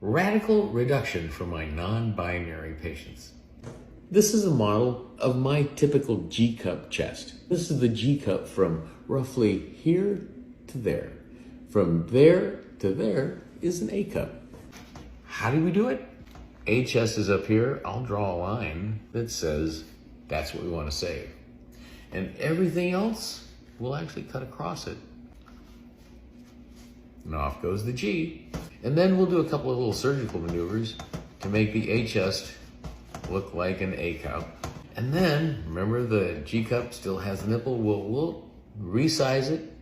Radical reduction for my non-binary patients. This is a model of my typical G-cup chest. This is the G-cup from roughly here to there. From there to there is an A-cup. How do we do it? A chest is up here. I'll draw a line that says that's what we want to save. And everything else will actually cut across it. And off goes the G. And then we'll do a couple of little surgical maneuvers to make the A chest look like an A cup. And then, remember the G cup still has the nipple. We'll resize it,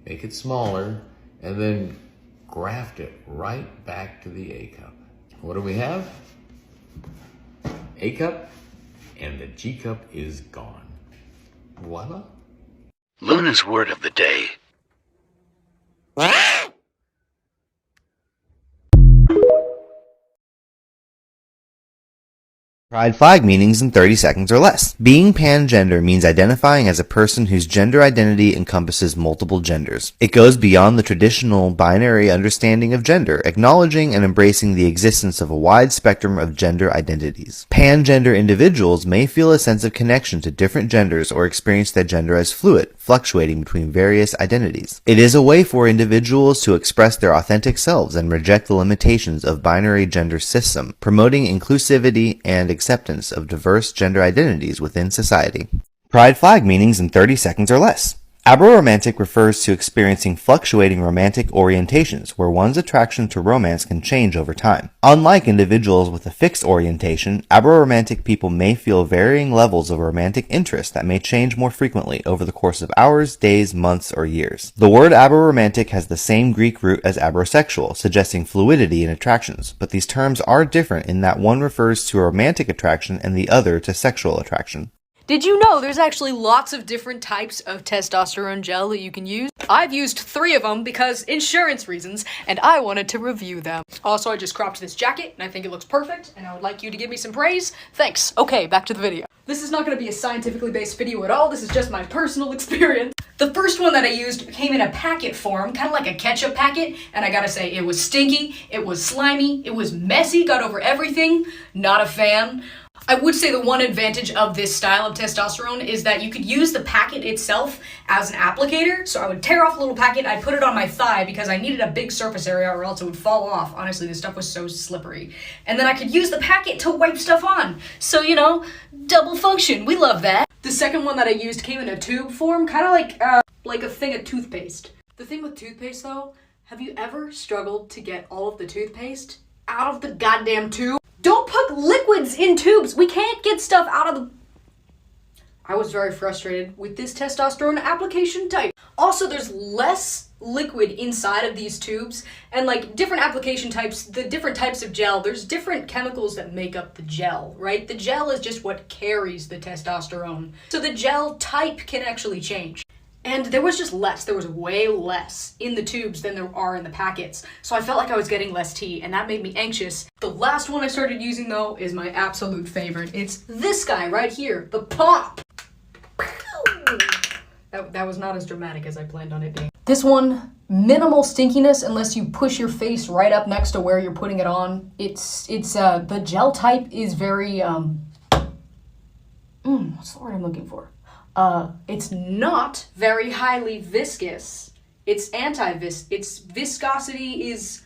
make it smaller, and then graft it right back to the A cup. What do we have? A cup, and the G cup is gone. Voila. Luna's word of the day. Pride flag meanings in 30 seconds or less. Being pangender means identifying as a person whose gender identity encompasses multiple genders. It goes beyond the traditional binary understanding of gender, acknowledging and embracing the existence of a wide spectrum of gender identities. Pangender individuals may feel a sense of connection to different genders or experience their gender as fluid, fluctuating between various identities. It is a way for individuals to express their authentic selves and reject the limitations of binary gender system, promoting inclusivity and acceptance of diverse gender identities within society. Pride flag meanings in 30 seconds or less. Aboromantic refers to experiencing fluctuating romantic orientations, where one's attraction to romance can change over time. Unlike individuals with a fixed orientation, aboromantic people may feel varying levels of romantic interest that may change more frequently over the course of hours, days, months, or years. The word aboromantic has the same Greek root as aberosexual, suggesting fluidity in attractions, but these terms are different in that one refers to a romantic attraction and the other to sexual attraction. Did you know there's actually lots of different types of testosterone gel that you can use? I've used 3 of them because insurance reasons, and I wanted to review them. Also, I just cropped this jacket, and I think it looks perfect, and I would like you to give me some praise. Thanks. Okay, back to the video. This is not going to be a scientifically based video at all, this is just my personal experience. The first one that I used came in a packet form, kind of like a ketchup packet, and I gotta say, it was stinky, it was slimy, it was messy, got over everything, not a fan. I would say the one advantage of this style of testosterone is that you could use the packet itself as an applicator. So I would tear off a little packet, I'd put it on my thigh because I needed a big surface area or else it would fall off. Honestly, this stuff was so slippery. And then I could use the packet to wipe stuff on. So, you know, double function, we love that. The second one that I used came in a tube form, kind of like a thing of toothpaste. The thing with toothpaste though, have you ever struggled to get all of the toothpaste out of the goddamn tube? Don't put liquids in tubes. We can't get stuff out of the... I was very frustrated with this testosterone application type. Also, there's less liquid inside of these tubes, and like different application types, the different types of gel, there's different chemicals that make up the gel, right? The gel is just what carries the testosterone. So the gel type can actually change. And there was just less, there was way less in the tubes than there are in the packets. So I felt like I was getting less tea, and that made me anxious. The last one I started using though is my absolute favorite. It's this guy right here, the Pop. That was not as dramatic as I planned on it being. This one, minimal stinkiness unless you push your face right up next to where you're putting it on. The gel type is very, what's the word I'm looking for? It's not very highly viscous. Its viscosity is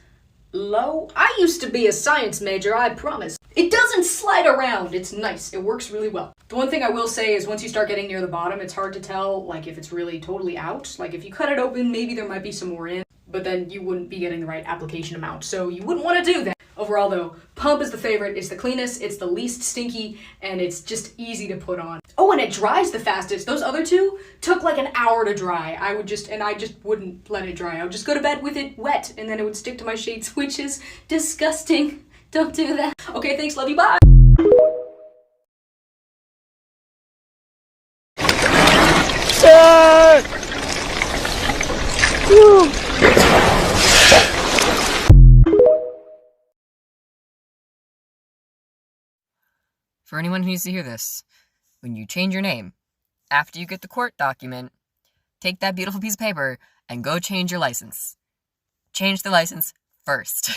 low. I used to be a science major, I promise. It doesn't slide around, it's nice, it works really well. The one thing I will say is once you start getting near the bottom, it's hard to tell, like, if it's really totally out. Like, if you cut it open, maybe there might be some more in, but then you wouldn't be getting the right application amount, so you wouldn't want to do that. Overall though, Pump is the favorite, it's the cleanest, it's the least stinky, and it's just easy to put on. Oh, and it dries the fastest. Those other two took like an hour to dry. I just wouldn't let it dry. I would just go to bed with it wet, and then it would stick to my sheets, which is disgusting. Don't do that. Okay, thanks, love you, bye! For anyone who needs to hear this, when you change your name, after you get the court document, take that beautiful piece of paper and go change your license. Change the license first.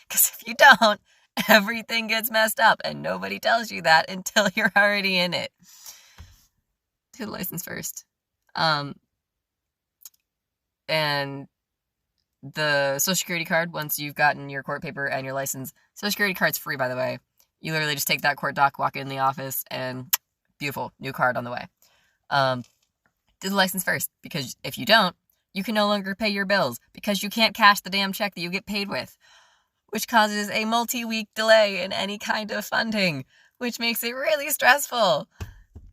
Because if you don't, everything gets messed up, and nobody tells you that until you're already in it. Do the license first. And the Social Security card, once you've gotten your court paper and your license, Social Security card's free, by the way. You literally just take that court doc, walk in the office, and beautiful, new card on the way. Do the license first, because if you don't, you can no longer pay your bills, because you can't cash the damn check that you get paid with, which causes a multi-week delay in any kind of funding, which makes it really stressful.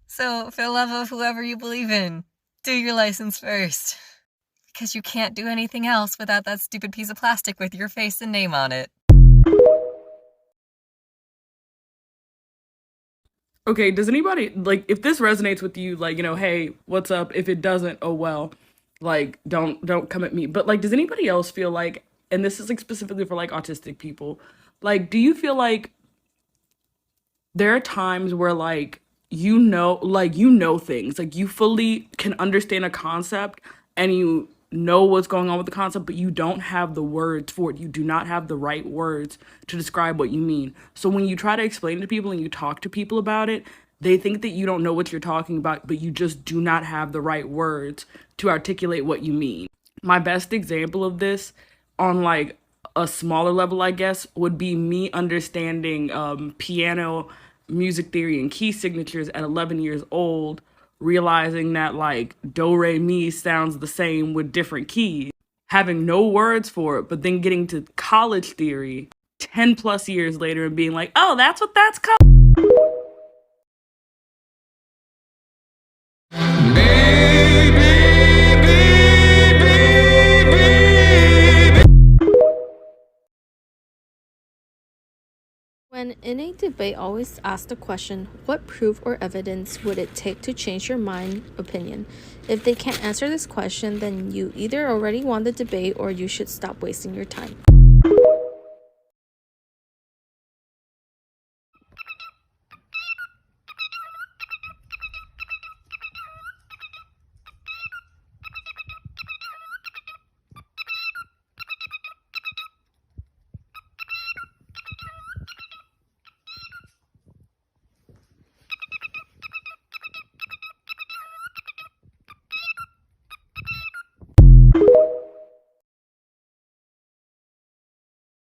So, for the love of whoever you believe in, do your license first. Because you can't do anything else without that stupid piece of plastic with your face and name on it. Okay, does anybody, like, if this resonates with you, like, you know, hey, what's up? If it doesn't, oh well, like, don't come at me. But, like, does anybody else feel like, and this is, like, specifically for, like, autistic people, like, do you feel like there are times where, like, you know things, like, you fully can understand a concept, and you know what's going on with the concept, but you don't have the words for it. You do not have the right words to describe what you mean. So when you try to explain to people and you talk to people about it, they think that you don't know what you're talking about, but you just do not have the right words to articulate what you mean. My best example of this on like a smaller level, I guess, would be me understanding piano music theory and key signatures at 11 years old, realizing that like do re mi sounds the same with different keys, having no words for it, but then getting to college theory 10 plus years later and being like, oh, that's what that's called. When in a debate, always ask the question, what proof or evidence would it take to change your opinion? If they can't answer this question, then you either already won the debate or you should stop wasting your time.